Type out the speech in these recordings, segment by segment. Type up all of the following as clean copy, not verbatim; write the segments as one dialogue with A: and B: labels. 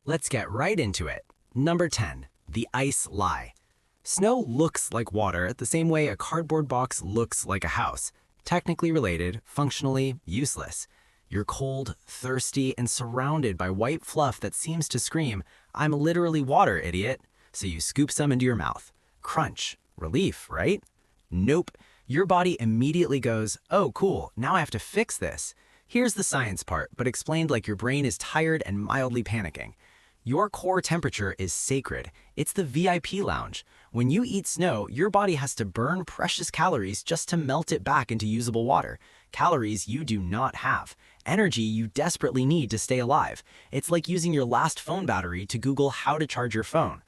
A: Let's get right into it. Number 10. The ice lie. Snow looks like water the same way a cardboard box looks like a house. Technically related, functionally useless. You're cold, thirsty, and surrounded by white fluff that seems to scream, "I'm literally water, idiot." So you scoop some into your mouth. Crunch. Relief, right? Nope. Your body immediately goes, "Oh, cool, now I have to fix this." Here's the science part, but explained like your brain is tired and mildly panicking. Your core temperature is sacred. It's the VIP lounge. When you eat snow, your body has to burn precious calories just to melt it back into usable water. Calories you do not have. Energy you desperately need to stay alive. It's like using your last phone battery to Google how to charge your phone.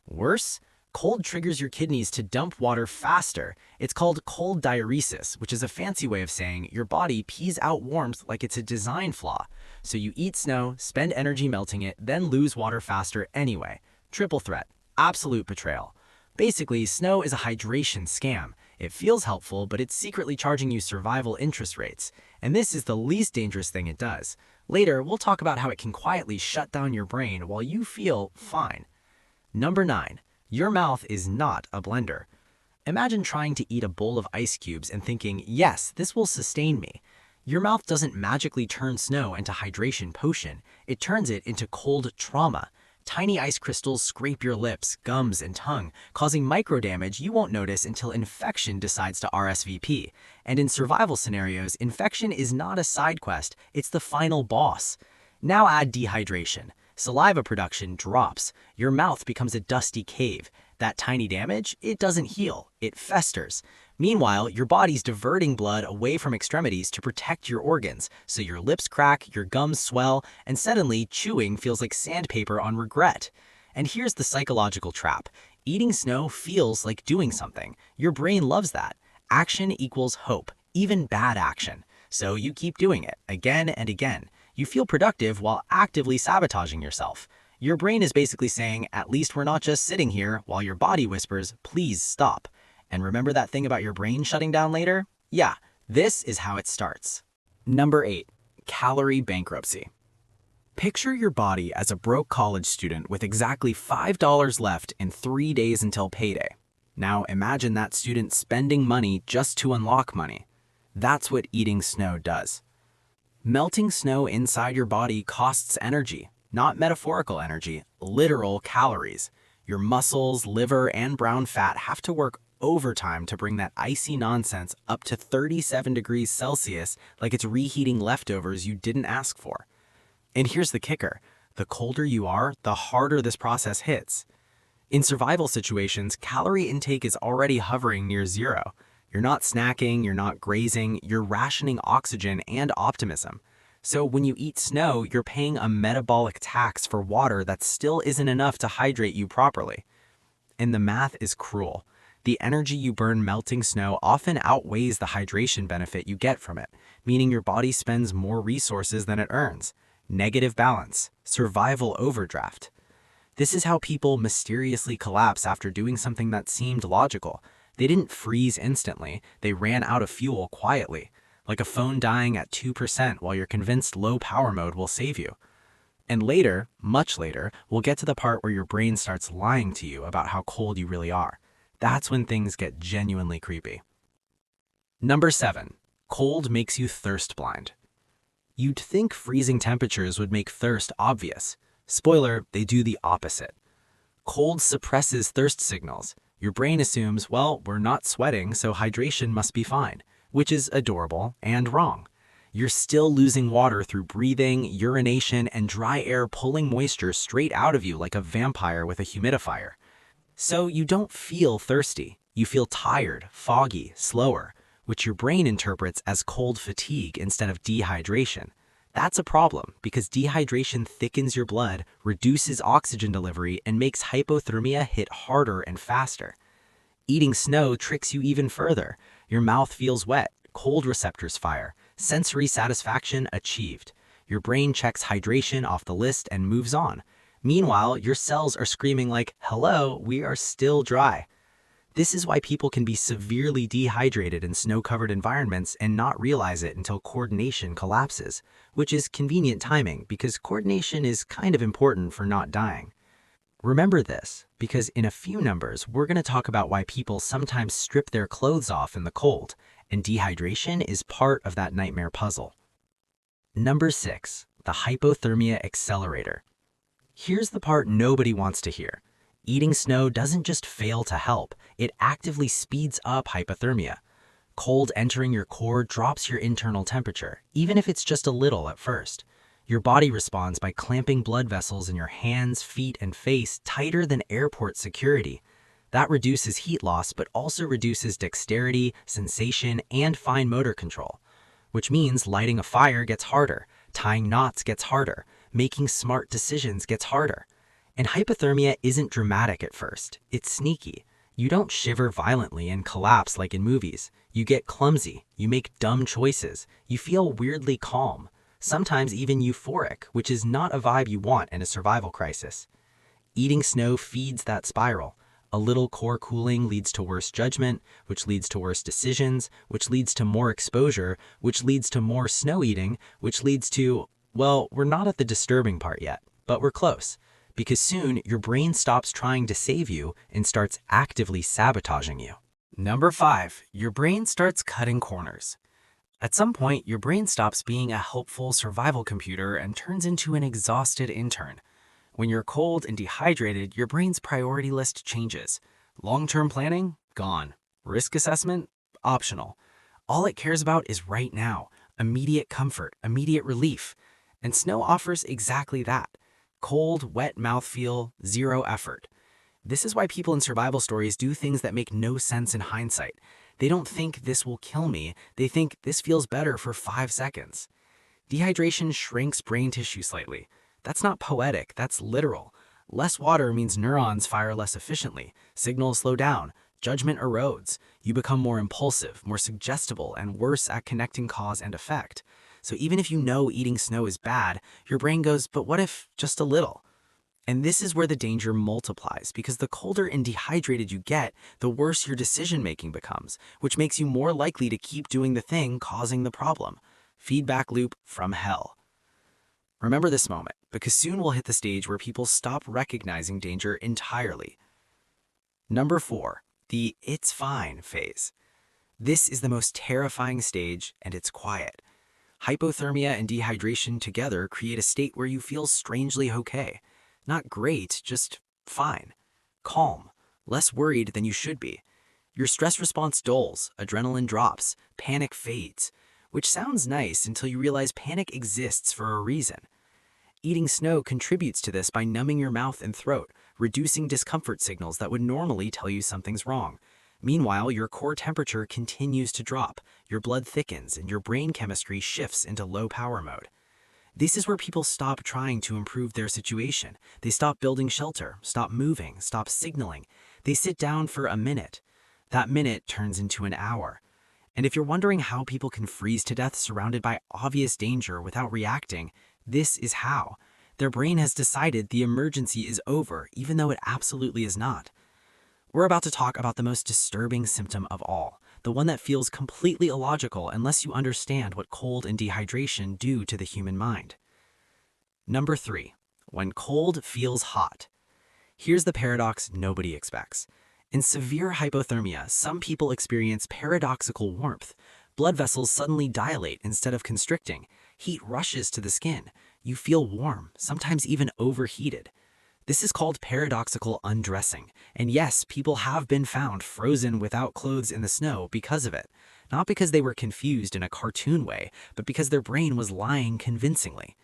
A: Worse, cold triggers your kidneys to dump water faster. It's called cold diuresis, which is a fancy way of saying your body pees out warmth like it's a design flaw. So you eat snow, spend energy melting it, then lose water faster anyway. Triple threat. Absolute betrayal. Basically, snow is a hydration scam. It feels helpful, but it's secretly charging you survival interest rates. And this is the least dangerous thing it does. Later, we'll talk about how it can quietly shut down your brain while you feel fine. Number 9. Your mouth is not a blender. Imagine trying to eat a bowl of ice cubes and thinking, "Yes, this will sustain me." Your mouth doesn't magically turn snow into hydration potion. It turns it into cold trauma. Tiny ice crystals scrape your lips, gums, and tongue, causing micro damage you won't notice until infection decides to RSVP. And in survival scenarios, infection is not a side quest, it's the final boss. Now add dehydration. Saliva production drops. Your mouth becomes a dusty cave. That tiny damage, it doesn't heal, it festers. Meanwhile, your body's diverting blood away from extremities to protect your organs, so your lips crack, your gums swell, and suddenly chewing feels like sandpaper on regret. And here's the psychological trap. Eating snow feels like doing something. Your brain loves that. Action equals hope, even bad action. So you keep doing it, again and again. You feel productive while actively sabotaging yourself. Your brain is basically saying, "At least we're not just sitting here," while your body whispers, "Please stop." And remember that thing about your brain shutting down later? Yeah, this is how it starts. Number 8. Calorie bankruptcy. Picture your body as a broke college student with exactly $5 left in 3 days until payday. Now imagine that student spending money just to unlock money. That's what eating snow does. Melting snow inside your body costs energy, not metaphorical energy, literal calories. Your muscles, liver, and brown fat have to work overtime to bring that icy nonsense up to 37 degrees Celsius like it's reheating leftovers you didn't ask for. And here's the kicker. The colder you are, the harder this process hits. In survival situations, calorie intake is already hovering near zero. You're not snacking, you're not grazing, you're rationing oxygen and optimism. So when you eat snow, you're paying a metabolic tax for water that still isn't enough to hydrate you properly. And the math is cruel. The energy you burn melting snow often outweighs the hydration benefit you get from it, meaning your body spends more resources than it earns. Negative balance, survival overdraft. This is how people mysteriously collapse after doing something that seemed logical. They didn't freeze instantly, they ran out of fuel quietly, like a phone dying at 2% while you're convinced low power mode will save you. And later, much later, we'll get to the part where your brain starts lying to you about how cold you really are. That's when things get genuinely creepy. Number 7. Cold makes you thirst blind. You'd think freezing temperatures would make thirst obvious. Spoiler, they do the opposite. Cold suppresses thirst signals. Your brain assumes, well, we're not sweating, so hydration must be fine, which is adorable and wrong. You're still losing water through breathing, urination, and dry air pulling moisture straight out of you like a vampire with a humidifier. So you don't feel thirsty. You feel tired, foggy, slower, which your brain interprets as cold fatigue instead of dehydration. That's a problem because dehydration thickens your blood, reduces oxygen delivery, and makes hypothermia hit harder and faster. Eating snow tricks you even further. Your mouth feels wet, cold receptors fire, sensory satisfaction achieved. Your brain checks hydration off the list and moves on. Meanwhile, your cells are screaming like, "Hello, we are still dry." This is why people can be severely dehydrated in snow-covered environments and not realize it until coordination collapses, which is convenient timing because coordination is kind of important for not dying. Remember this, because in a few numbers, we're going to talk about why people sometimes strip their clothes off in the cold, and dehydration is part of that nightmare puzzle. Number 6, the hypothermia accelerator. Here's the part nobody wants to hear. Eating snow doesn't just fail to help, it actively speeds up hypothermia. Cold entering your core drops your internal temperature, even if it's just a little at first. Your body responds by clamping blood vessels in your hands, feet, and face tighter than airport security. That reduces heat loss, but also reduces dexterity, sensation, and fine motor control. Which means lighting a fire gets harder, tying knots gets harder, making smart decisions gets harder. And hypothermia isn't dramatic at first, it's sneaky. You don't shiver violently and collapse like in movies. You get clumsy, you make dumb choices, you feel weirdly calm, sometimes even euphoric, which is not a vibe you want in a survival crisis. Eating snow feeds that spiral. A little core cooling leads to worse judgment, which leads to worse decisions, which leads to more exposure, which leads to more snow eating, which leads to, well, we're not at the disturbing part yet, but we're close. Because soon your brain stops trying to save you and starts actively sabotaging you. Number 5, your brain starts cutting corners. At some point, your brain stops being a helpful survival computer and turns into an exhausted intern. When you're cold and dehydrated, your brain's priority list changes. Long-term planning? Gone. Risk assessment? Optional. All it cares about is right now, immediate comfort, immediate relief. And snow offers exactly that. Cold, wet mouthfeel, zero effort. This is why people in survival stories do things that make no sense in hindsight. They don't think this will kill me, they think this feels better for 5 seconds. Dehydration shrinks brain tissue slightly. That's not poetic, that's literal. Less water means neurons fire less efficiently, signals slow down, judgment erodes. You become more impulsive, more suggestible, and worse at connecting cause and effect. So even if you know eating snow is bad, your brain goes, but what if just a little? And this is where the danger multiplies, because the colder and dehydrated you get, the worse your decision-making becomes, which makes you more likely to keep doing the thing causing the problem. Feedback loop from hell. Remember this moment, because soon we'll hit the stage where people stop recognizing danger entirely. Number 4, the "it's fine" phase. This is the most terrifying stage, and it's quiet. Hypothermia and dehydration together create a state where you feel strangely okay. Not great, just fine. Calm, less worried than you should be. Your stress response dulls, adrenaline drops, panic fades, which sounds nice until you realize panic exists for a reason. Eating snow contributes to this by numbing your mouth and throat, reducing discomfort signals that would normally tell you something's wrong. Meanwhile, your core temperature continues to drop, your blood thickens, and your brain chemistry shifts into low power mode. This is where people stop trying to improve their situation. They stop building shelter, stop moving, stop signaling. They sit down for a minute. That minute turns into an hour. And if you're wondering how people can freeze to death surrounded by obvious danger without reacting, this is how. Their brain has decided the emergency is over, even though it absolutely is not. We're about to talk about the most disturbing symptom of all, the one that feels completely illogical unless you understand what cold and dehydration do to the human mind. Number 3, when cold feels hot. Here's the paradox nobody expects. In severe hypothermia, some people experience paradoxical warmth. Blood vessels suddenly dilate instead of constricting. Heat rushes to the skin. You feel warm, sometimes even overheated. This is called paradoxical undressing, and yes, people have been found frozen without clothes in the snow because of it. Not because they were confused in a cartoon way, but because their brain was lying convincingly.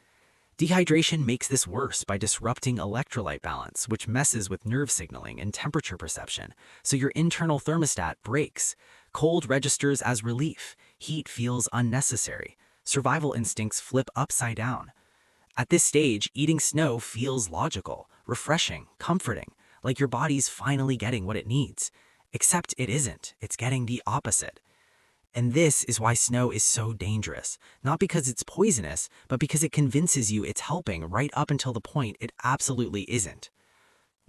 A: Dehydration makes this worse by disrupting electrolyte balance, which messes with nerve signaling and temperature perception, so your internal thermostat breaks. Cold registers as relief, heat feels unnecessary, survival instincts flip upside down. At this stage, eating snow feels logical, refreshing, comforting, like your body's finally getting what it needs. Except it isn't, it's getting the opposite. And this is why snow is so dangerous, not because it's poisonous, but because it convinces you it's helping right up until the point it absolutely isn't.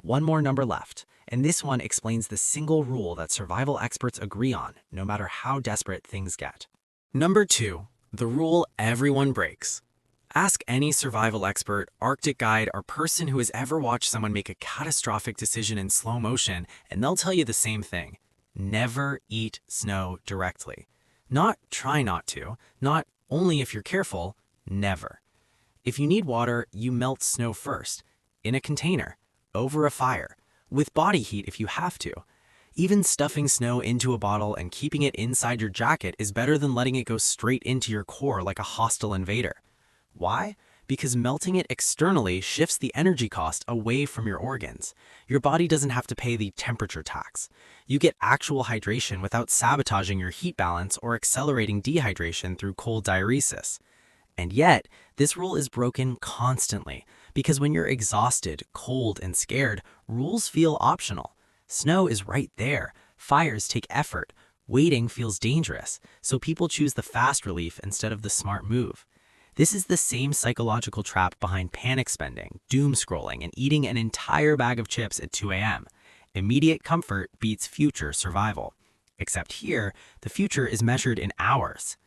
A: One more number left, and this one explains the single rule that survival experts agree on, no matter how desperate things get. Number 2, the rule everyone breaks. Ask any survival expert, Arctic guide, or person who has ever watched someone make a catastrophic decision in slow motion, and they'll tell you the same thing. Never eat snow directly. Not try not to, not only if you're careful, never. If you need water, you melt snow first, in a container, over a fire, with body heat if you have to. Even stuffing snow into a bottle and keeping it inside your jacket is better than letting it go straight into your core like a hostile invader. Why? Because melting it externally shifts the energy cost away from your organs. Your body doesn't have to pay the temperature tax. You get actual hydration without sabotaging your heat balance or accelerating dehydration through cold diuresis. And yet, this rule is broken constantly, because when you're exhausted, cold, and scared, rules feel optional. Snow is right there. Fires take effort. Waiting feels dangerous, so people choose the fast relief instead of the smart move. This is the same psychological trap behind panic spending, doom scrolling, and eating an entire bag of chips at 2 a.m. Immediate comfort beats future survival. Except here, the future is measured in hours.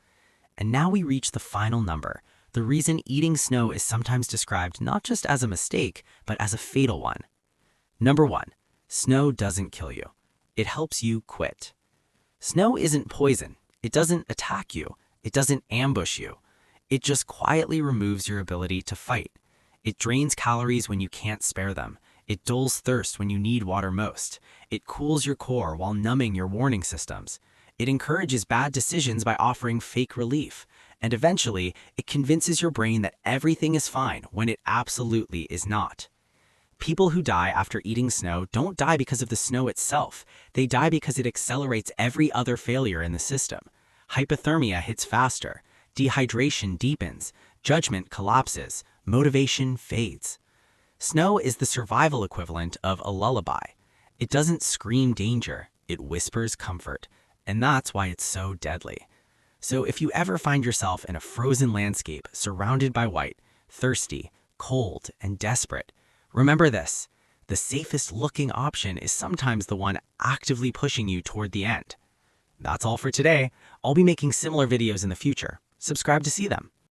A: And now we reach the final number, the reason eating snow is sometimes described not just as a mistake, but as a fatal one. Number 1, snow doesn't kill you. It helps you quit. Snow isn't poison. It doesn't attack you. It doesn't ambush you. It just quietly removes your ability to fight. It drains calories when you can't spare them. It dulls thirst when you need water most. It cools your core while numbing your warning systems. It encourages bad decisions by offering fake relief. And eventually, it convinces your brain that everything is fine when it absolutely is not. People who die after eating snow don't die because of the snow itself. They die because it accelerates every other failure in the system. Hypothermia hits faster. Dehydration deepens, judgment collapses, motivation fades. Snow is the survival equivalent of a lullaby. It doesn't scream danger, it whispers comfort, and that's why it's so deadly. So if you ever find yourself in a frozen landscape surrounded by white, thirsty, cold, and desperate, remember this: the safest looking option is sometimes the one actively pushing you toward the end. That's all for today. I'll be making similar videos in the future. Subscribe to see them.